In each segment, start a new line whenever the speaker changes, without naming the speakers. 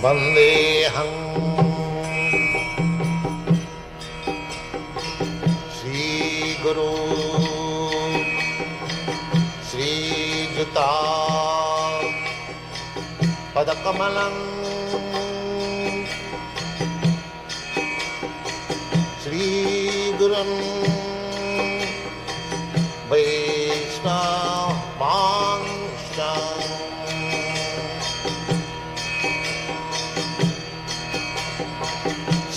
वन्देऽहं श्रीगुरो श्रीयुता पदकमलं श्रीगुरुं वैष्णवांश्च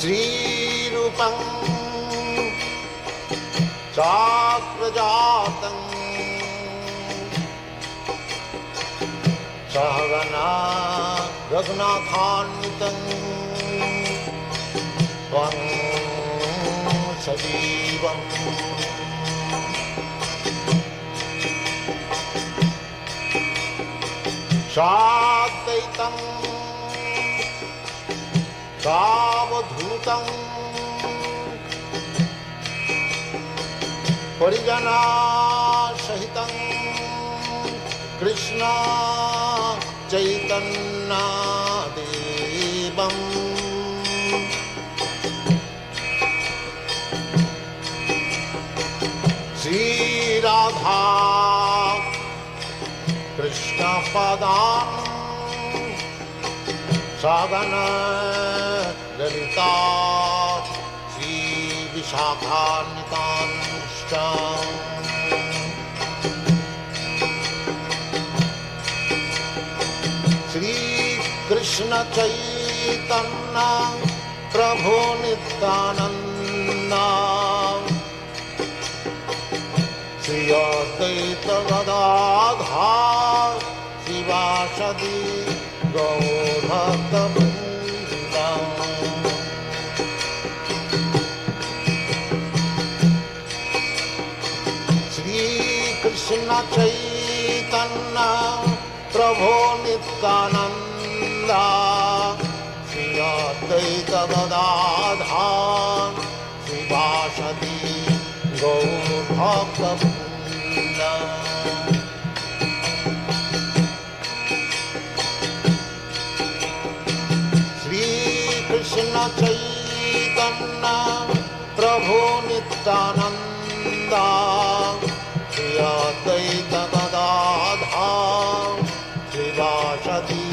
श्रीरूपं चाप्रजातं सहगना रघुनाथान्वितं त्वं सजीवम् साद्वैतं सावधूतं परिजनसहितं कृष्ण चैतन्यदेवं श्रीराधा कृष्णपदां सगना ललिता श्रीविशाखान्वितांश्च श्रीकृष्ण चैतन्य प्रभु नित्यानन्द श्री अद्वैत गदाधर शिवासदि गौरभक्तवृन्द श्रीकृष्ण चैतन्य प्रभु नित्यानन्द श्री अद्वैत गदाधर शिवासदि गौरभक्तवृन्द श्रीकृष्ण चैतन्य प्रभु Nityanand Shri Advaita Gadadhar शिवासदि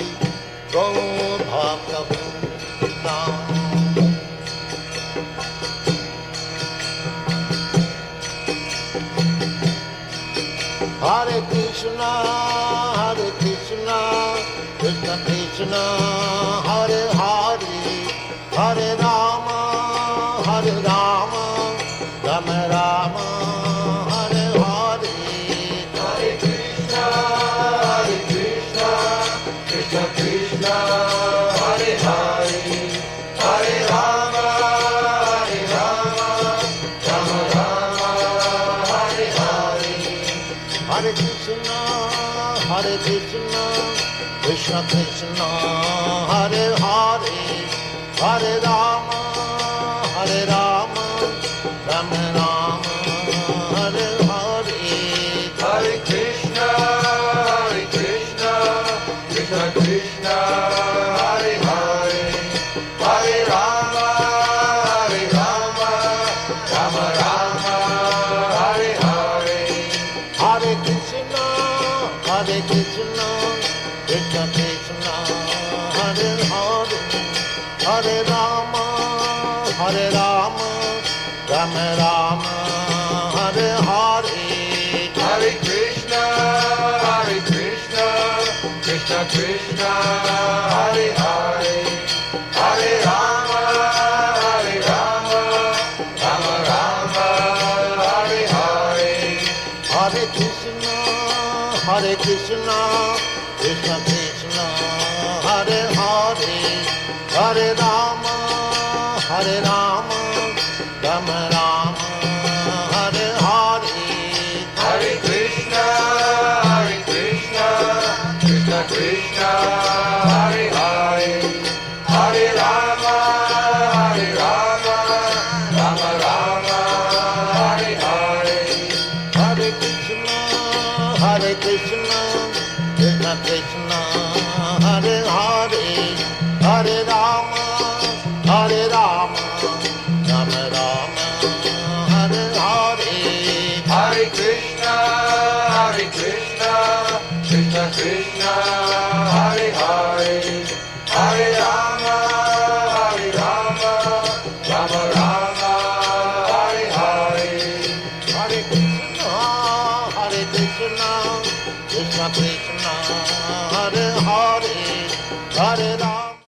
गौरभक्तवृन्द Hare Krishna, Krishna Krishna, Hare Hare, Hare Rama, Rama Rama, Hare Hare.
Hare Krishna, Krishna Krishna, Hare Hare, Hare Rama, Rama Rama, Hare Hare.
Hare Krishna, Krishna Krishna, Hare Hare, Hare Rama, Rama Rama, Hare Hare.
Hare Krishna, Krishna Krishna, Hare Hare, Hare Rama, Rama Rama, Hare Hare.
Hare Krishna, Krishna Krishna, Hare Hare, Hare Rama, Rama Rama, Hare Hare.
Hare Krishna, Krishna Krishna, Hare Hare, Hare Rama, Rama Rama, Hare Hare.
Hare Krishna, Krishna Krishna, Hare Hare, Hare Rama, Rama Rama, Hare Hare.
Hare Krishna, Krishna Krishna, Hare Hare, Hare Rama, Rama Rama, Hare Hare.
Hare Krishna, Krishna Krishna, Hare Hare, Hare Hare Krishna, Krishna Krishna, Hare Hare, Hare Rama.